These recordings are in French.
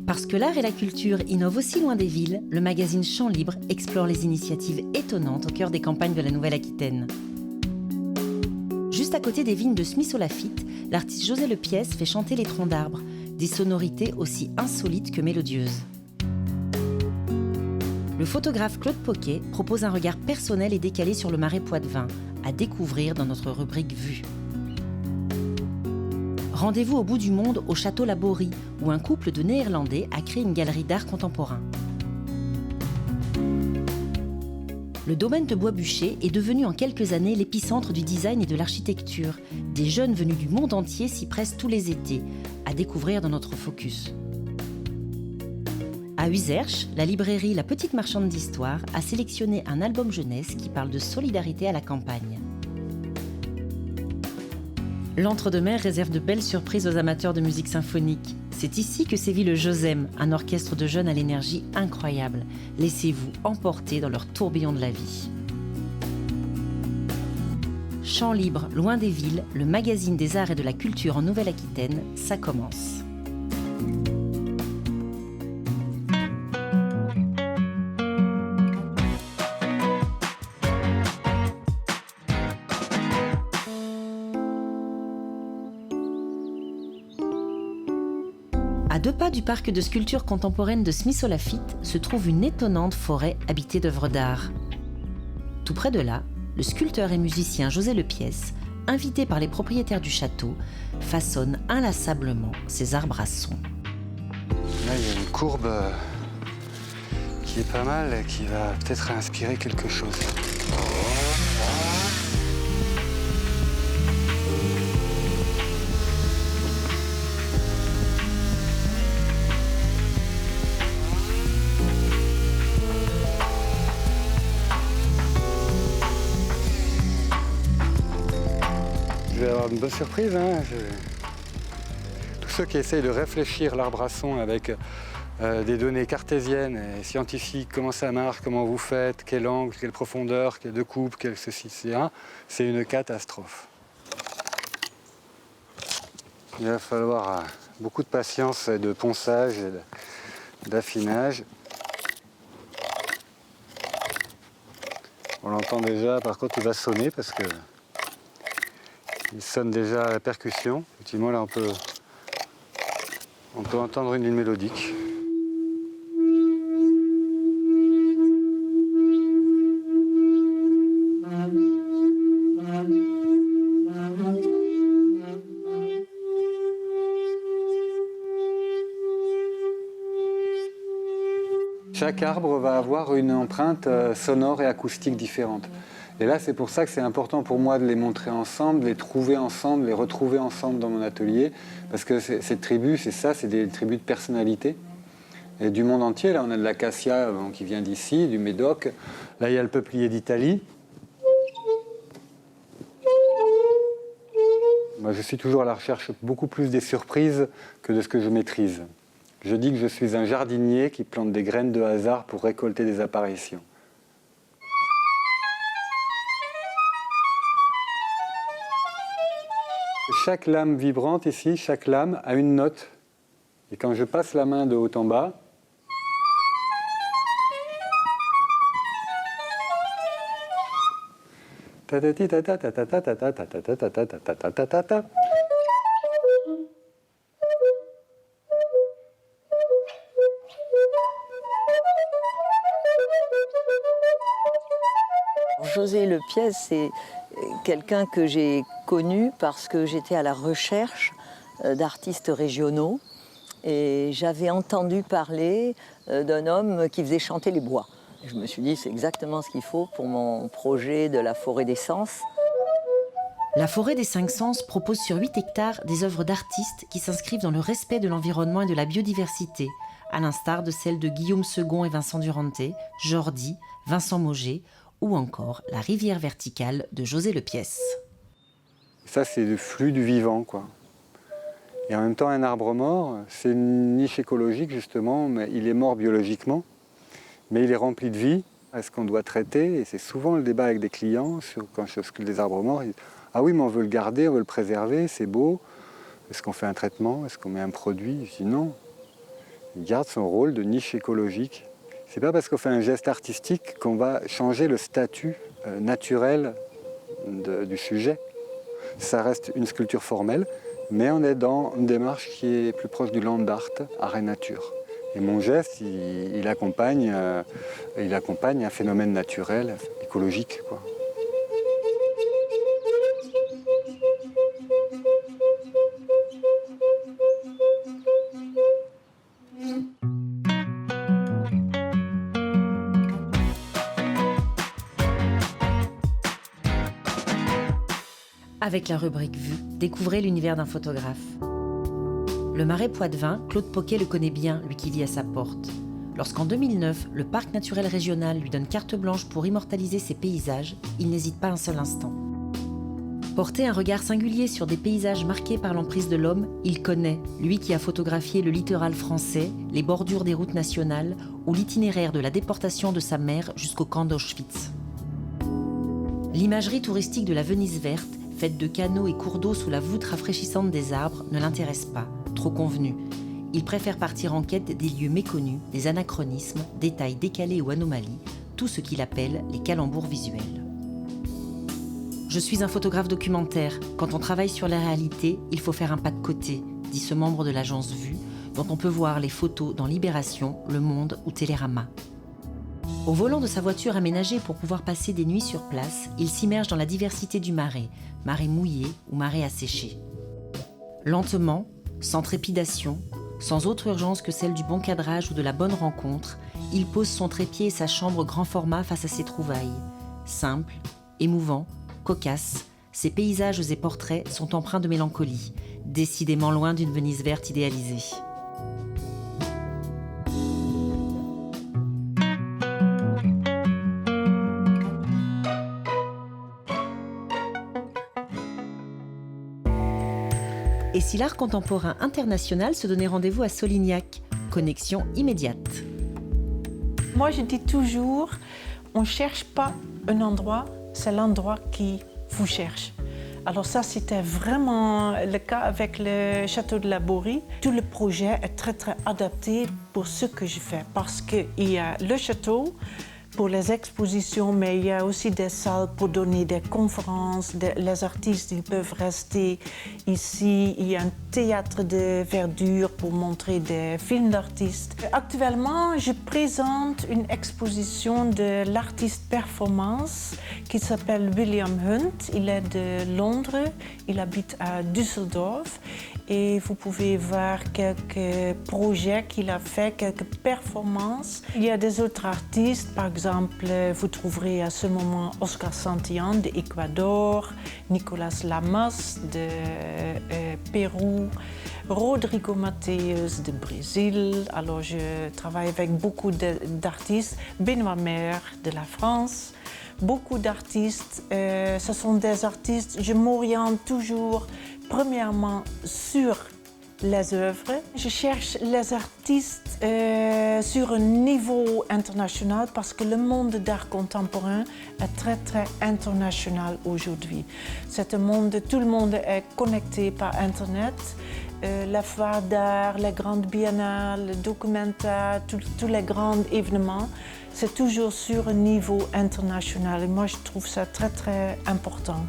Parce que l'art et la culture innovent aussi loin des villes, le magazine Champs Libres explore les initiatives étonnantes au cœur des campagnes de la Nouvelle-Aquitaine. Juste à côté des vignes de Smith-au-Lafitte, l'artiste José Lepiès fait chanter les troncs d'arbres, des sonorités aussi insolites que mélodieuses. Le photographe Claude Poquet propose un regard personnel et décalé sur le Marais poitevin, à découvrir dans notre rubrique Vue. Rendez-vous au bout du monde au château Laborie, où un couple de Néerlandais a créé une galerie d'art contemporain. Le domaine de Bois-Bûcher est devenu en quelques années l'épicentre du design et de l'architecture. Des jeunes venus du monde entier s'y pressent tous les étés, à découvrir dans notre focus. À Uzerche, la librairie La Petite Marchande d'Histoire a sélectionné un album jeunesse qui parle de solidarité à la campagne. L'Entre-deux-Mers réserve de belles surprises aux amateurs de musique symphonique. C'est ici que sévit le Josem, un orchestre de jeunes à l'énergie incroyable. Laissez-vous emporter dans leur tourbillon de la vie. Champs libres, loin des villes, le magazine des arts et de la culture en Nouvelle-Aquitaine, ça commence. À 2 pas du parc de sculpture contemporaine de Smith-au-Lafitte se trouve une étonnante forêt habitée d'œuvres d'art. Tout près de là, le sculpteur et musicien José Lepiès, invité par les propriétaires du château, façonne inlassablement ses arbrassons. Là, il y a une courbe qui est pas mal et qui va peut-être inspirer quelque chose. Je vais avoir une bonne surprise. Tous ceux qui essayent de réfléchir l'arbrasson avec des données cartésiennes et scientifiques, comment ça marche, comment vous faites, quel angle, quelle profondeur, quelle de coupe, quel ceci, cela, c'est une catastrophe. Il va falloir beaucoup de patience et de ponçage et d'affinage. On l'entend déjà, par contre il va sonner parce que il sonne déjà à la percussion. Effectivement, là, on peut entendre une ligne mélodique. Chaque arbre va avoir une empreinte sonore et acoustique différente. Et là, c'est pour ça que c'est important pour moi de les montrer ensemble, de les trouver ensemble, de les retrouver ensemble dans mon atelier. Parce que ces tribus, c'est ça, c'est des tribus de personnalité. Et du monde entier, là, on a de l'acacia qui vient d'ici, du Médoc. Là, il y a le peuplier d'Italie. Moi, je suis toujours à la recherche beaucoup plus des surprises que de ce que je maîtrise. Je dis que je suis un jardinier qui plante des graines de hasard pour récolter des apparitions. Chaque lame vibrante ici, chaque lame a une note. Et quand je passe la main de haut en bas, José Lepiès, c'est quelqu'un que j'ai connu parce que j'étais à la recherche d'artistes régionaux et j'avais entendu parler d'un homme qui faisait chanter les bois. Je me suis dit, c'est exactement ce qu'il faut pour mon projet de la forêt des sens. La forêt des 5 sens propose sur 8 hectares des œuvres d'artistes qui s'inscrivent dans le respect de l'environnement et de la biodiversité, à l'instar de celles de Guillaume Segon et Vincent Duranté, Jordi, Vincent Mauger, ou encore La rivière verticale de José Lepiès. ça c'est le flux du vivant, quoi. Et en même temps, un arbre mort, c'est une niche écologique justement, mais il est mort biologiquement, mais il est rempli de vie. Est-ce qu'on doit traiter? Et c'est souvent le débat avec des clients, quand je sculpte des arbres morts, ils disent « Ah oui, mais on veut le garder, on veut le préserver, c'est beau. Est-ce qu'on fait un traitement? Est-ce qu'on met un produit ?» Je dis non. Il garde son rôle de niche écologique. C'est pas parce qu'on fait un geste artistique qu'on va changer le statut naturel du sujet. Ça reste une sculpture formelle, mais on est dans une démarche qui est plus proche du land art, art et nature. Et mon geste, il accompagne un phénomène naturel, écologique, quoi. Avec la rubrique Vue, découvrez l'univers d'un photographe. Le Marais Poitevin, Claude Poquet le connaît bien, lui qui vit à sa porte. Lorsqu'en 2009, le parc naturel régional lui donne carte blanche pour immortaliser ses paysages, il n'hésite pas un seul instant. Porter un regard singulier sur des paysages marqués par l'emprise de l'homme, il connaît, lui qui a photographié le littoral français, les bordures des routes nationales ou l'itinéraire de la déportation de sa mère jusqu'au camp d'Auschwitz. L'imagerie touristique de la Venise verte, faite de canaux et cours d'eau sous la voûte rafraîchissante des arbres, ne l'intéresse pas, trop convenu. Il préfère partir en quête des lieux méconnus, des anachronismes, détails décalés ou anomalies, tout ce qu'il appelle les calembours visuels. Je suis un photographe documentaire. Quand on travaille sur la réalité, il faut faire un pas de côté, dit ce membre de l'agence Vue, dont on peut voir les photos dans Libération, Le Monde ou Télérama. Au volant de sa voiture aménagée pour pouvoir passer des nuits sur place, il s'immerge dans la diversité du marais, marais mouillé ou marais asséché. Lentement, sans trépidation, sans autre urgence que celle du bon cadrage ou de la bonne rencontre, il pose son trépied et sa chambre grand format face à ses trouvailles. Simples, émouvants, cocasses, ces paysages et portraits sont empreints de mélancolie, décidément loin d'une Venise verte idéalisée. Et si l'art contemporain international se donnait rendez-vous à Solignac, connexion immédiate. Moi, je dis toujours, on ne cherche pas un endroit, c'est l'endroit qui vous cherche. Alors ça, c'était vraiment le cas avec le château de la Borie. Tout le projet est très, très adapté pour ce que je fais parce qu'il y a le château pour les expositions, mais il y a aussi des salles pour donner des conférences. Les artistes, ils peuvent rester ici. Il y a un théâtre de verdure pour montrer des films d'artistes. Actuellement, je présente une exposition de l'artiste performance qui s'appelle William Hunt. Il est de Londres, il habite à Düsseldorf. Et vous pouvez voir quelques projets qu'il a fait, quelques performances. Il y a des autres artistes, par exemple, vous trouverez à ce moment Oscar Santillan d'Équateur, Nicolas Lamas de Pérou, Rodrigo Mateus de Brésil. Alors je travaille avec beaucoup d'artistes, Benoît Maire de la France. Beaucoup d'artistes, ce sont des artistes, je m'oriente toujours premièrement sur les œuvres. Je cherche les artistes sur un niveau international parce que le monde d'art contemporain est très, très international aujourd'hui. C'est un monde, tout le monde est connecté par Internet. La foire d'art, les grandes biennales, le documentaire, tous les grands événements, c'est toujours sur un niveau international. Et moi, je trouve ça très, très important.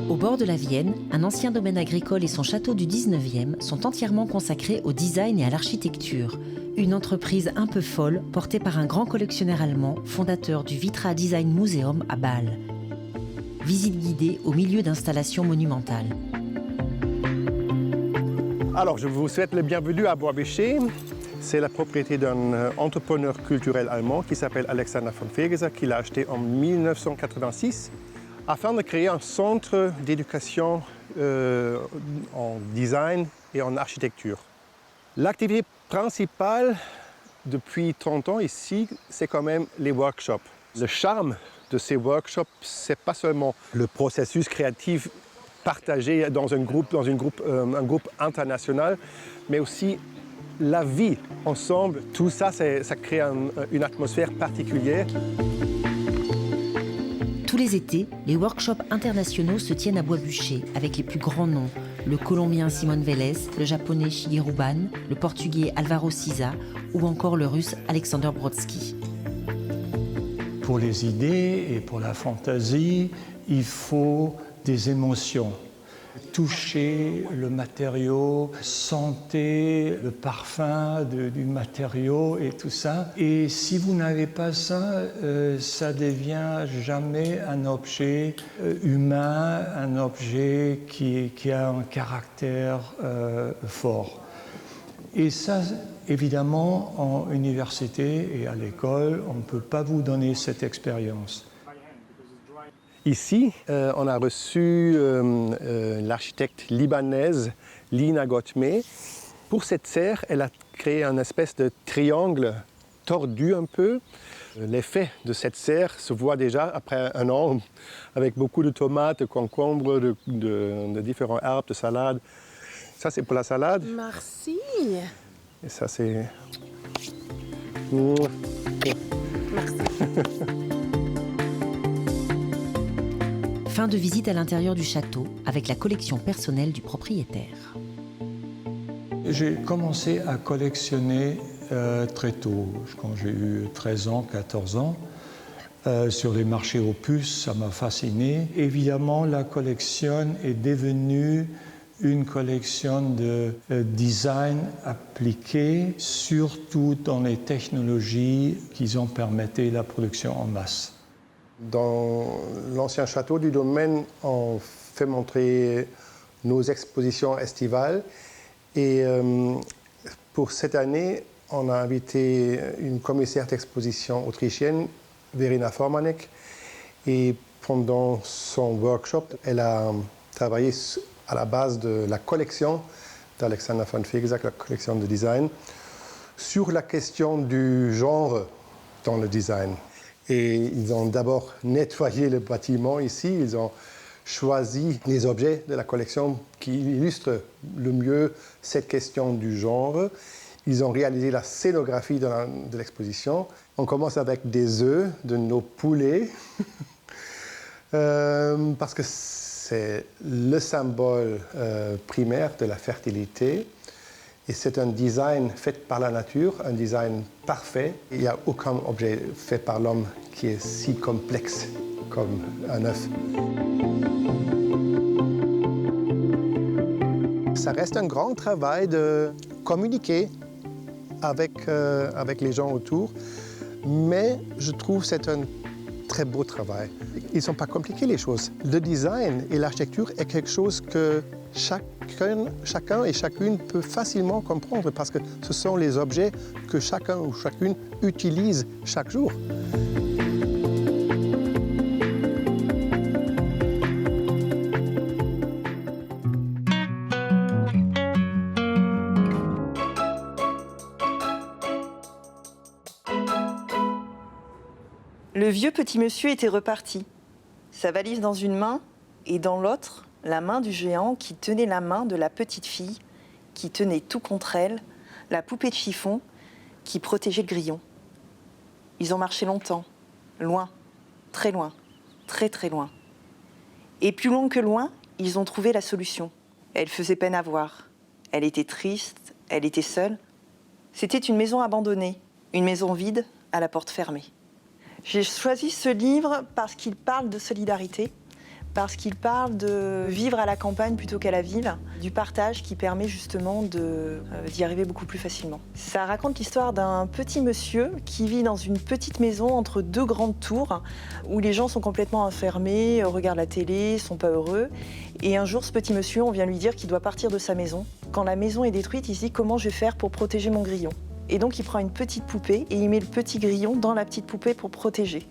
Au bord de la Vienne, un ancien domaine agricole et son château du 19e sont entièrement consacrés au design et à l'architecture. Une entreprise un peu folle portée par un grand collectionneur allemand, fondateur du Vitra Design Museum à Bâle. Visite guidée au milieu d'installations monumentales. Alors, je vous souhaite le bienvenu à Bois-Bécher. C'est la propriété d'un entrepreneur culturel allemand qui s'appelle Alexander von Fegesack, qui l'a acheté en 1986 afin de créer un centre d'éducation en design et en architecture. L'activité principale depuis 30 ans ici, c'est quand même les workshops. Le charme de ces workshops, c'est pas seulement le processus créatif partagé dans un groupe international, mais aussi la vie ensemble. Tout ça, ça crée une atmosphère particulière. Tous les étés, les workshops internationaux se tiennent à Bois-Bûcher avec les plus grands noms. Le Colombien Simón Vélez, le Japonais Shigeru Ban, le Portugais Álvaro Siza ou encore le Russe Alexander Brodsky. Pour les idées et pour la fantaisie, il faut des émotions. Toucher le matériau, sentir le parfum du matériau et tout ça. Et si vous n'avez pas ça, ça devient jamais un objet humain, un objet qui a un caractère fort. Et ça, évidemment, en université et à l'école, on ne peut pas vous donner cette expérience. Ici, on a reçu l'architecte libanaise Lina Gotme. Pour cette serre, elle a créé une espèce de triangle tordu un peu. L'effet de cette serre se voit déjà après un an, avec beaucoup de tomates, de concombres, de différents arbres, de salades. Ça, c'est pour la salade. Merci. Et ça, c'est... Merci. Fin de visite à l'intérieur du château avec la collection personnelle du propriétaire. J'ai commencé à collectionner très tôt, quand j'ai eu 13 ans, 14 ans. Sur les marchés aux puces, ça m'a fasciné. Évidemment, la collection est devenue une collection de design appliqué, surtout dans les technologies qui ont permis la production en masse. Dans l'ancien château du domaine, on fait montrer nos expositions estivales. Et pour cette année, on a invité une commissaire d'exposition autrichienne, Verena Formanek. Et pendant son workshop, elle a travaillé à la base de la collection d'Alexander von Fegesack, la collection de design, sur la question du genre dans le design. Et ils ont d'abord nettoyé le bâtiment ici, ils ont choisi les objets de la collection qui illustrent le mieux cette question du genre. Ils ont réalisé la scénographie de l'exposition. On commence avec des œufs de nos poulets, parce que c'est le symbole primaire de la fertilité. Et c'est un design fait par la nature, un design parfait. Il n'y a aucun objet fait par l'homme qui est si complexe comme un œuf. Ça reste un grand travail de communiquer avec les gens autour, mais je trouve que c'est un très beau travail. Ils ne sont pas compliqués, les choses. Le design et l'architecture est quelque chose que chacun et chacune peut facilement comprendre parce que ce sont les objets que chacun ou chacune utilise chaque jour. Le vieux petit monsieur était reparti, sa valise dans une main et dans l'autre, la main du géant qui tenait la main de la petite fille, qui tenait tout contre elle, la poupée de chiffon qui protégeait le grillon. Ils ont marché longtemps, loin, très très loin. Et plus loin que loin, ils ont trouvé la solution. Elle faisait peine à voir. Elle était triste, elle était seule. C'était une maison abandonnée, une maison vide à la porte fermée. J'ai choisi ce livre parce qu'il parle de solidarité, parce qu'il parle de vivre à la campagne plutôt qu'à la ville, du partage qui permet justement d'y arriver beaucoup plus facilement. Ça raconte l'histoire d'un petit monsieur qui vit dans une petite maison entre deux grandes tours où les gens sont complètement enfermés, regardent la télé, sont pas heureux. Et un jour, ce petit monsieur, on vient lui dire qu'il doit partir de sa maison. Quand la maison est détruite, il se dit comment je vais faire pour protéger mon grillon. Et donc il prend une petite poupée et il met le petit grillon dans la petite poupée pour protéger.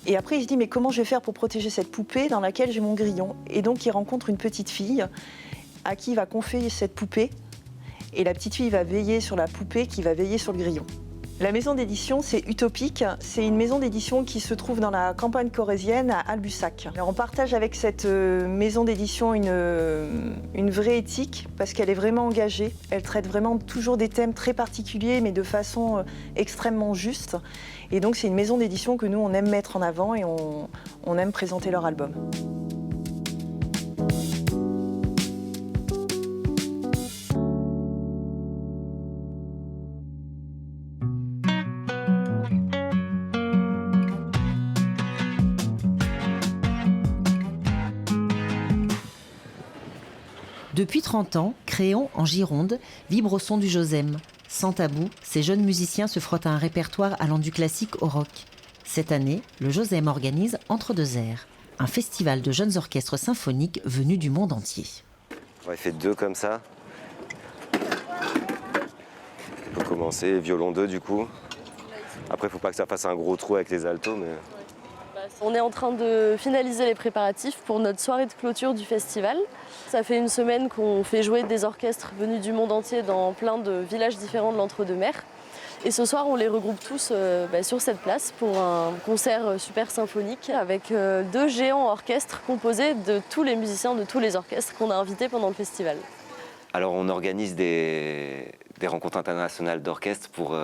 Et après il se dit mais comment je vais faire pour protéger cette poupée dans laquelle j'ai mon grillon. Et donc il rencontre une petite fille à qui il va confier cette poupée et la petite fille va veiller sur la poupée qui va veiller sur le grillon. La maison d'édition, c'est Utopique. C'est une maison d'édition qui se trouve dans la campagne corrézienne à Albussac. Alors, on partage avec cette maison d'édition une vraie éthique parce qu'elle est vraiment engagée. Elle traite vraiment toujours des thèmes très particuliers mais de façon extrêmement juste. Et donc c'est une maison d'édition que nous, on aime mettre en avant et on aime présenter leur album. Depuis 30 ans, Créon, en Gironde, vibre au son du Josem. Sans tabou, ces jeunes musiciens se frottent à un répertoire allant du classique au rock. Cette année, le Josem organise Entre deux airs, un festival de jeunes orchestres symphoniques venus du monde entier. On va faire 2 comme ça. On peut commencer, violon 2 du coup. Après, il ne faut pas que ça fasse un gros trou avec les altos, mais... On est en train de finaliser les préparatifs pour notre soirée de clôture du festival. Ça fait une semaine qu'on fait jouer des orchestres venus du monde entier dans plein de villages différents de l'Entre-deux-Mers. Et ce soir, on les regroupe tous sur cette place pour un concert super symphonique avec 2 géants orchestres composés de tous les musiciens de tous les orchestres qu'on a invités pendant le festival. Alors on organise des rencontres internationales d'orchestres pour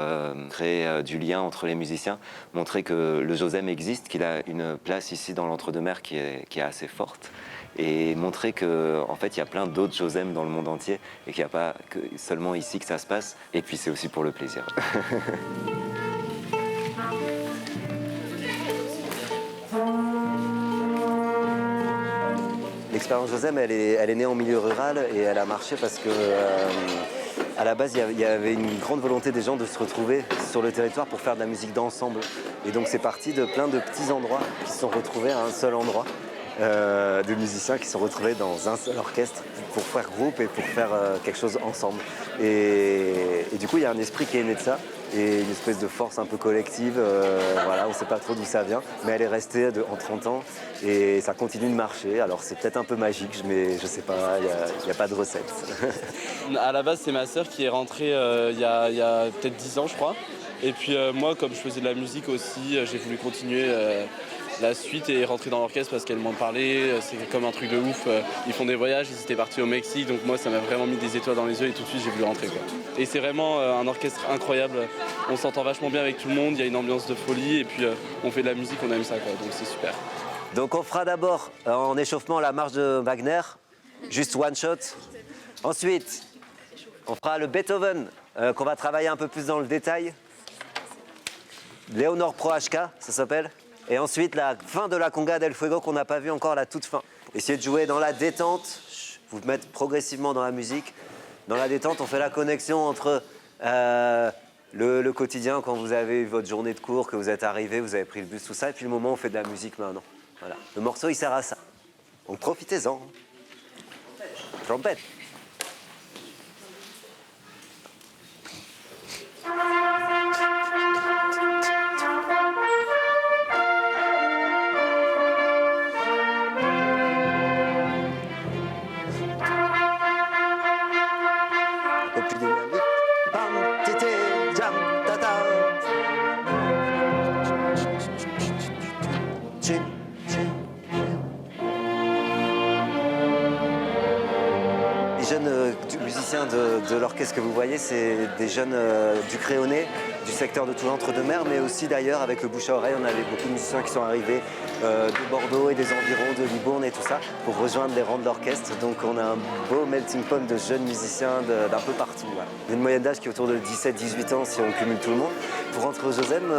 créer du lien entre les musiciens, montrer que le Josem existe, qu'il a une place ici dans l'Entre-deux-Mers qui est assez forte, et montrer qu'en fait il y a plein d'autres Josem dans le monde entier et qu'il n'y a pas que seulement ici que ça se passe. Et puis c'est aussi pour le plaisir. L'expérience Josem, elle est née en milieu rural et elle a marché parce que à la base, il y avait une grande volonté des gens de se retrouver sur le territoire pour faire de la musique d'ensemble. Et donc c'est parti de plein de petits endroits qui se sont retrouvés à un seul endroit, de musiciens qui se sont retrouvés dans un seul orchestre pour faire groupe et pour faire quelque chose ensemble. Et du coup, il y a un esprit qui est né de ça. Et une espèce de force un peu collective, voilà, on ne sait pas trop d'où ça vient, mais elle est restée en 30 ans et ça continue de marcher. Alors c'est peut-être un peu magique, mais je ne sais pas, il n'y a pas de recette. À la base, c'est ma sœur qui est rentrée il y a peut-être 10 ans, je crois. Et puis moi, comme je faisais de la musique aussi, j'ai voulu continuer la suite et rentrer dans l'orchestre parce qu'elle m'en parlait. C'est comme un truc de ouf. Ils font des voyages, ils étaient partis au Mexique, donc moi ça m'a vraiment mis des étoiles dans les yeux et tout de suite j'ai voulu rentrer, quoi. Et c'est vraiment un orchestre incroyable. On s'entend vachement bien avec tout le monde, il y a une ambiance de folie et puis on fait de la musique, on aime ça, quoi. Donc c'est super. Donc on fera d'abord en échauffement la marche de Wagner, juste one shot. Ensuite, on fera le Beethoven qu'on va travailler un peu plus dans le détail. Léonore Pro HK, ça s'appelle. Et ensuite, la fin de la Conga del Fuego qu'on n'a pas vu encore, la toute fin. Essayez de jouer dans la détente, vous mettre progressivement dans la musique. Dans la détente, on fait la connexion entre le quotidien, quand vous avez eu votre journée de cours, que vous êtes arrivé, vous avez pris le bus, tout ça, et puis le moment où on fait de la musique maintenant. Voilà. Le morceau, il sert à ça. Donc profitez-en. Trompette. De l'orchestre que vous voyez, c'est des jeunes du Créonais, du secteur de tout l'Entre-deux-Mers, mais aussi d'ailleurs avec le bouche à oreille, on avait beaucoup de musiciens qui sont arrivés de Bordeaux et des environs, de Libourne et tout ça, pour rejoindre les rangs de l'orchestre. Donc on a un beau melting pot de jeunes musiciens d'un peu partout. Voilà. Il y a une moyenne d'âge qui est autour de 17-18 ans si on cumule tout le monde. Pour rentrer au Josem,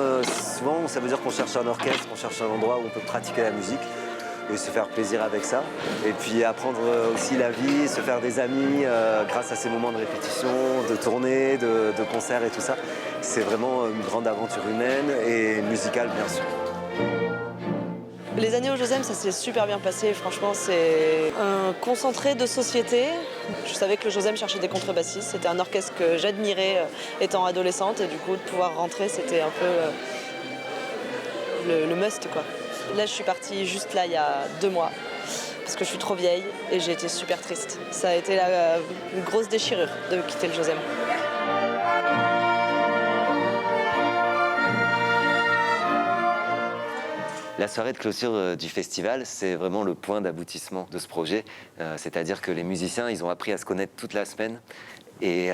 souvent ça veut dire qu'on cherche un orchestre, on cherche un endroit où on peut pratiquer la musique et se faire plaisir avec ça. Et puis apprendre aussi la vie, se faire des amis grâce à ces moments de répétition, de tournée, de concerts et tout ça. C'est vraiment une grande aventure humaine et musicale, bien sûr. Les années au Josem, ça s'est super bien passé. Franchement, c'est un concentré de société. Je savais que le Josem cherchait des contrebassistes. C'était un orchestre que j'admirais étant adolescente. Et du coup, de pouvoir rentrer, c'était un peu le must, quoi. Là, je suis partie juste là, il y a 2 mois, parce que je suis trop vieille et j'ai été super triste. Ça a été une grosse déchirure de quitter le Josem. La soirée de clôture du festival, c'est vraiment le point d'aboutissement de ce projet. C'est-à-dire que les musiciens, ils ont appris à se connaître toute la semaine et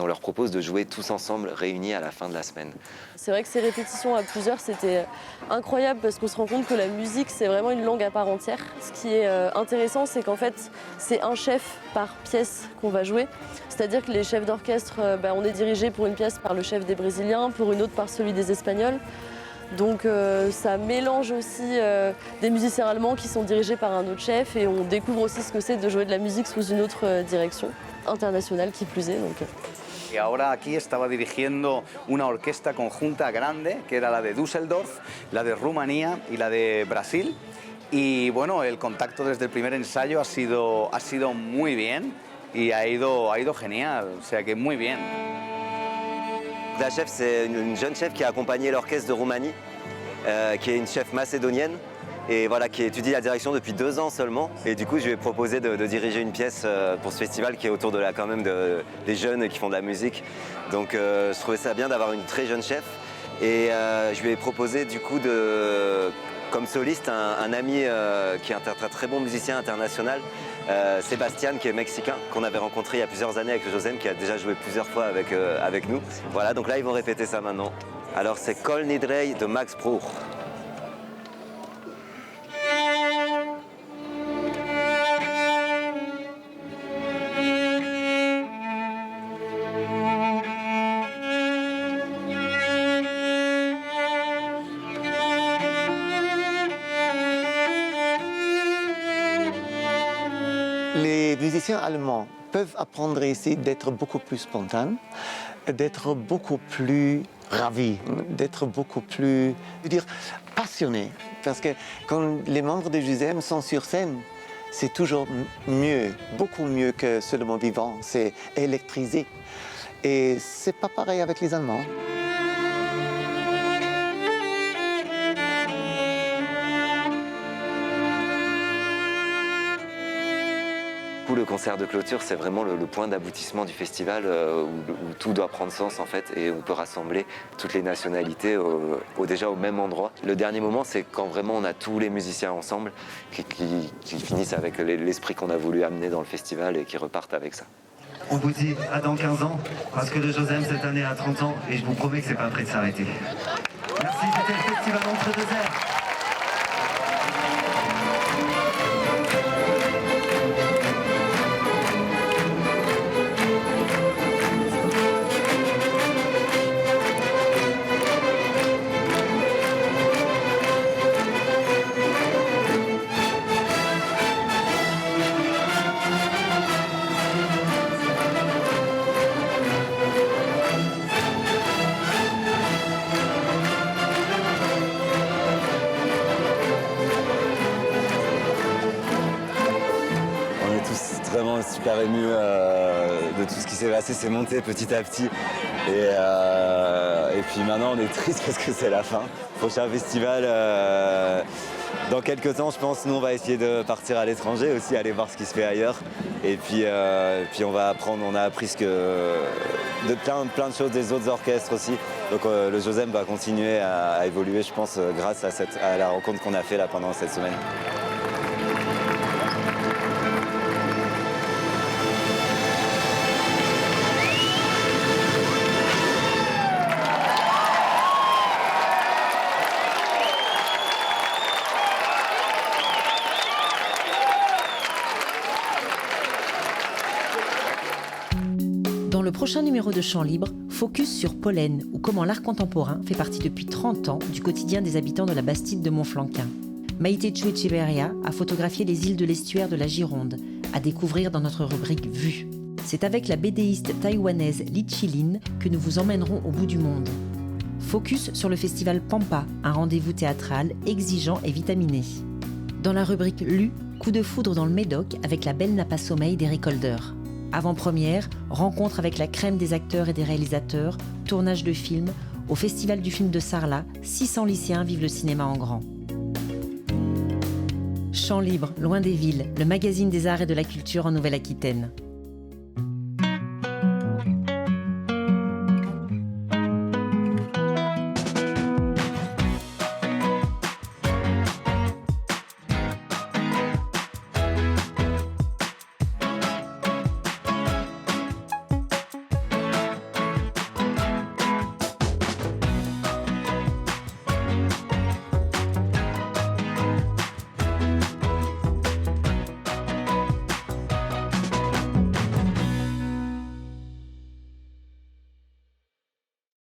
on leur propose de jouer tous ensemble, réunis à la fin de la semaine. C'est vrai que ces répétitions à plusieurs, c'était incroyable parce qu'on se rend compte que la musique, c'est vraiment une langue à part entière. Ce qui est intéressant, c'est qu'en fait, c'est un chef par pièce qu'on va jouer. C'est-à-dire que les chefs d'orchestre, on est dirigé pour une pièce par le chef des Brésiliens, pour une autre par celui des Espagnols. Donc ça mélange aussi des musiciens allemands qui sont dirigés par un autre chef et on découvre aussi ce que c'est de jouer de la musique sous une autre direction, internationale qui plus est. Y ahora aquí estaba dirigiendo una orquesta conjunta grande, que era la de Düsseldorf, la de Rumanía y la de Brasil. Y bueno, el contacto desde el primer ensayo ha sido muy bien y ha ido genial, o sea que muy bien. La chef, c'est une jeune chef qui a accompagné l'orchestre de Roumanie, qui est une chef macédonienne et voilà, qui étudie la direction depuis 2 ans seulement. Et du coup, je lui ai proposé de diriger une pièce pour ce festival qui est autour de quand même des jeunes qui font de la musique. Donc je trouvais ça bien d'avoir une très jeune chef. Et je lui ai proposé du coup comme soliste un ami qui est un très bon musicien international, Sébastien, qui est mexicain, qu'on avait rencontré il y a plusieurs années avec le Josem, qui a déjà joué plusieurs fois avec nous. Voilà, donc là ils vont répéter ça maintenant. Alors c'est Kol Nidrei de Max Bruch. Les musiciens allemands peuvent apprendre ici d'être beaucoup plus spontanés, d'être beaucoup plus ravis, d'être beaucoup plus, passionnés. Parce que quand les membres de Josem sont sur scène, c'est toujours mieux, beaucoup mieux que seulement vivant, c'est électrisé. Et c'est pas pareil avec les Allemands. Le concert de clôture, c'est vraiment le point d'aboutissement du festival où tout doit prendre sens en fait et on peut rassembler toutes les nationalités déjà au même endroit. Le dernier moment, c'est quand vraiment on a tous les musiciens ensemble qui finissent avec l'esprit qu'on a voulu amener dans le festival et qui repartent avec ça. On vous dit à dans 15 ans parce que le Josem cette année a 30 ans et je vous promets que c'est pas prêt de s'arrêter. Merci, c'était le festival Entre deux airs. Super ému de tout ce qui s'est passé, c'est monté petit à petit et puis maintenant on est triste parce que c'est la fin. Prochain festival dans quelques temps, je pense. Nous on va essayer de partir à l'étranger aussi, aller voir ce qui se fait ailleurs et puis on va apprendre, on a appris de plein de choses des autres orchestres aussi. Donc le Josem va continuer à évoluer, je pense, grâce à la rencontre qu'on a fait là pendant cette semaine. Dans le prochain numéro de Chant Libre, focus sur Pollen, ou comment l'art contemporain fait partie depuis 30 ans du quotidien des habitants de la Bastide de Montflanquin. Maïté Chouecheverria a photographié les îles de l'estuaire de la Gironde, à découvrir dans notre rubrique Vue. C'est avec la BDiste taïwanaise Li Chilin que nous vous emmènerons au bout du monde. Focus sur le festival Pampa, un rendez-vous théâtral exigeant et vitaminé. Dans la rubrique Lu, coup de foudre dans le Médoc avec la belle Napa Sommeil d'Eric Holder. Avant-première, rencontre avec la crème des acteurs et des réalisateurs, tournage de films, au Festival du film de Sarlat, 600 lycéens vivent le cinéma en grand. Chant libre, loin des villes, le magazine des arts et de la culture en Nouvelle-Aquitaine.